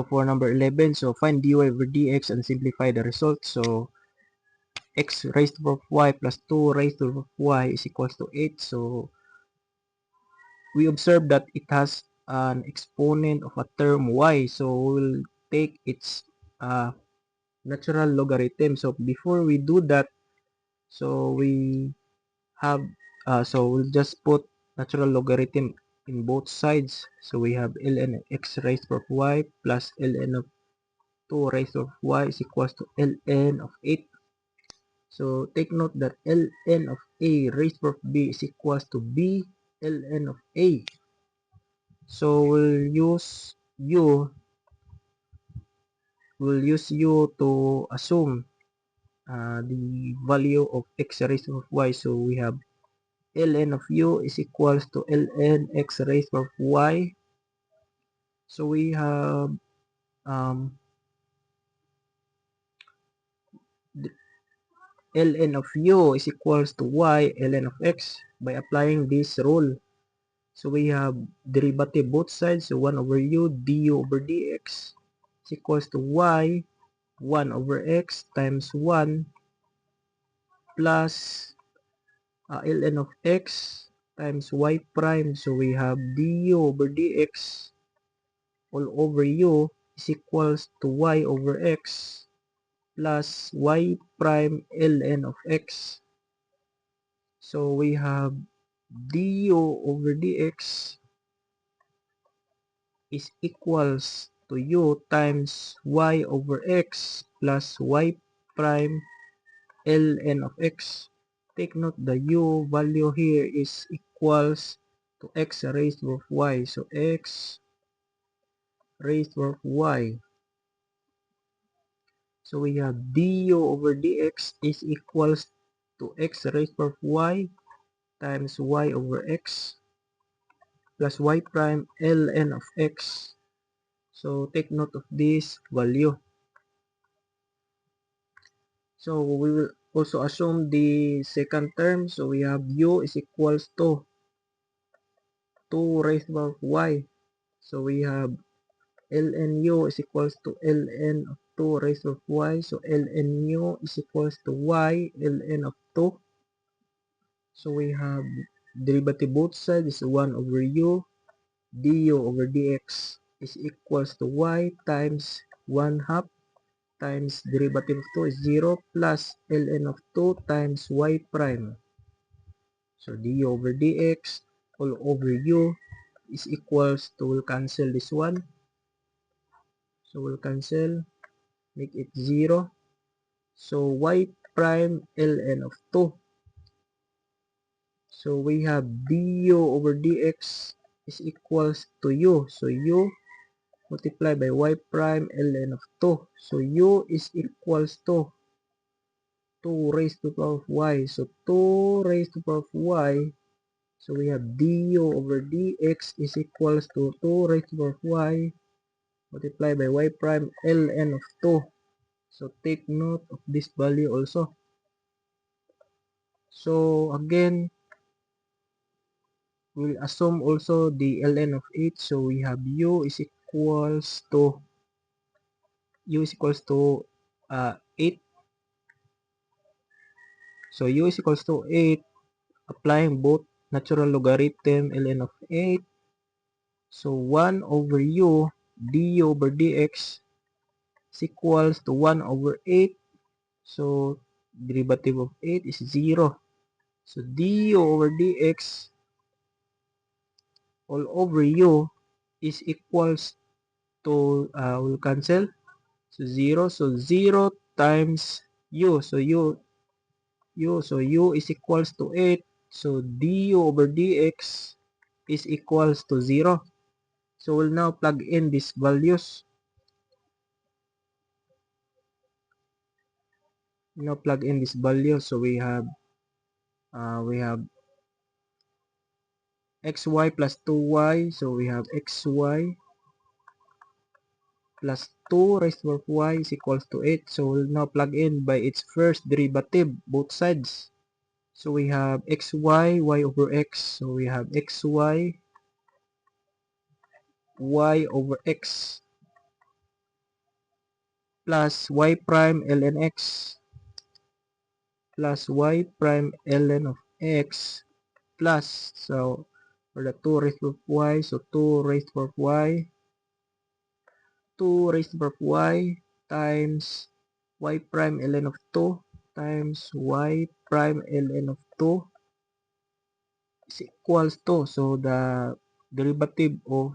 for number 11, so find dy over dx and simplify the result. So x raised to the power of y plus 2 raised to the power of y is equals to 8. So we observe that it has an exponent of a term y. So we'll take its natural logarithm. So before we do that, so we have so we'll just put natural logarithm in both sides. So we have ln of x raised to the power of y plus ln of 2 raised to the power of y is equals to ln of 8. So take note that ln of a raised to the power of b is equals to b ln of a. So we'll use u to assume the value of x raised to the power of y. So we have ln of u is equals to ln x raised to the power of y. So we have ln of u is equals to y ln of x by applying this rule. So we have derivative both sides. So 1 over u du over dx is equals to y 1 over x times 1 plus ln of x times y prime. So we have du over dx all over u is equals to y over x plus y prime ln of x. So we have du over dx is equals to u times y over x plus y prime ln of x. Take note the u value here is equals to x raised to the y. So x raised to the y. So we have du over dx is equals to x raised to the y times y over x plus y prime ln of x. So take note of this value. So we will also assume the second term. So we have u is equals to 2 raised to the y. So we have ln u is equals to ln of 2 raised to the y. So ln u is equals to y ln of 2. So we have derivative both sides is 1 over u du over dx is equals to y times 1 half times derivative of 2 is 0 plus ln of 2 times y prime. So du over dx all over u is equals to, we'll cancel this one. So we'll cancel, make it 0. So y prime ln of 2. So we have du over dx is equals to u. So u multiplied by y prime ln of 2. So u is equals to 2 raised to the power of y. So 2 raised to the power of y. So we have du over dx is equals to 2 raised to the power of y multiplied by y prime ln of 2. So take note of this value also. So again, we'll assume also the ln of 8. So we have u is equals to 8. So u is equals to 8. Applying both natural logarithm ln of 8. So 1 over u du over dx is equals to 1 over 8. So derivative of 8 is 0. So du over dx all over u is equals to, we'll cancel. So 0. So 0 times u. So u is equals to 8. So du over dx is equals to 0. So we'll now plug in these values. Now plug in this value. So we have xy plus 2y. So we have xy plus 2 raised to the power of y is equals to 8. So we'll now plug in by its first derivative, both sides. So we have xy, y over x. So we have xy, y over x. plus y prime ln x plus y prime ln of x plus, so for the 2 raised to y, so 2 raised to y, 2 raised to y times y prime ln of 2 times y prime ln of 2 is equals to, so the derivative of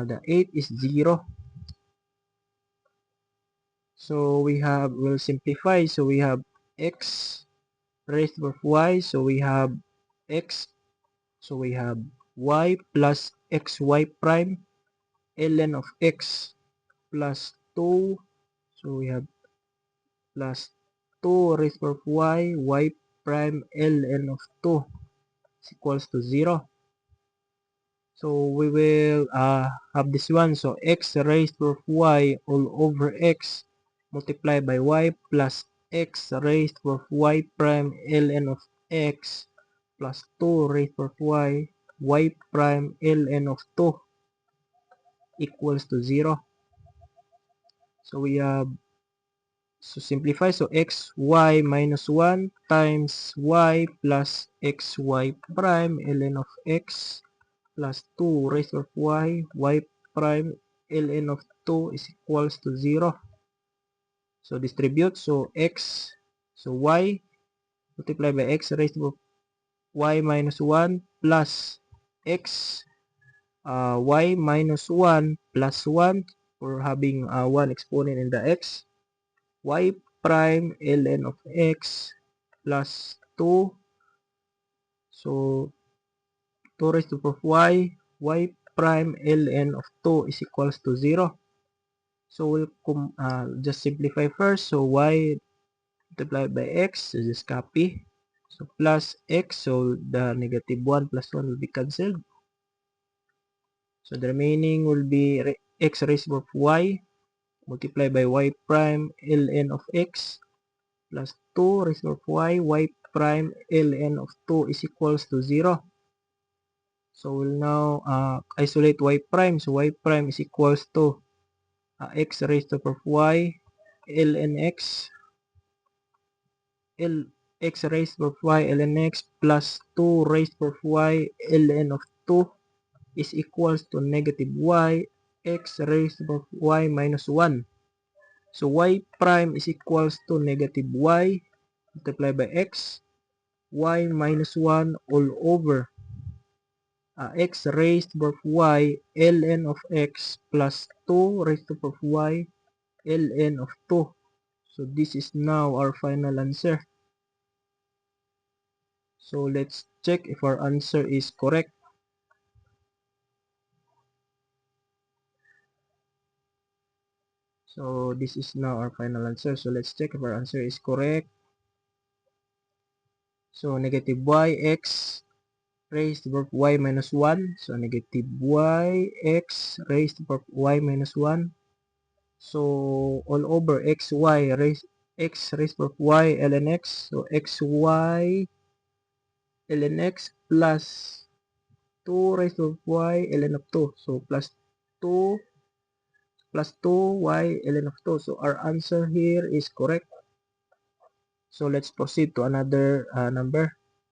the 8 is 0. So we'll simplify, so we have x raised to y, so we have x, so we have y plus xy prime ln of x plus 2, so we have plus 2 raised to y prime ln of 2 is equals to 0. So we will have this one, so x raised to y all over x multiplied by y plus x raised to y prime ln of x plus 2 raised to y prime ln of 2 equals to 0. So we have, so simplify, so xy minus 1 times y plus xy prime ln of x plus 2 raised to y prime ln of 2 is equals to 0. So distribute, so x, so y multiplied by x raised to y minus 1 plus x y minus 1 plus 1 for having 1 exponent in the x, y prime ln of x plus 2, so 2 raised to y prime ln of 2 is equals to 0. So we'll just simplify first, so y multiplied by x, so just copy, so plus x, so the negative 1 plus 1 will be cancelled, so the remaining will be x raised to y multiplied by y prime ln of x plus 2 raised to y prime ln of 2 is equals to 0. So we'll now isolate y prime, so y prime is equals to x raised to y ln x x raised to y ln x plus 2 raised to y ln of 2 is equals to negative y x raised to y minus 1. So y prime is equals to negative y multiplied by x, y minus 1 all over x raised to y ln of x plus 2 raised to y ln of 2. So this is now our final answer. So let's check if our answer is correct. So this is now our final answer. So let's check if our answer is correct. So negative y x raised to y minus 1. So negative y x raised to y minus 1. So all over xy raised x raised to y ln x. So xy ln x plus 2 raised to y ln of 2. So plus 2 plus 2y ln of 2. So our answer here is correct. So let's proceed to another number.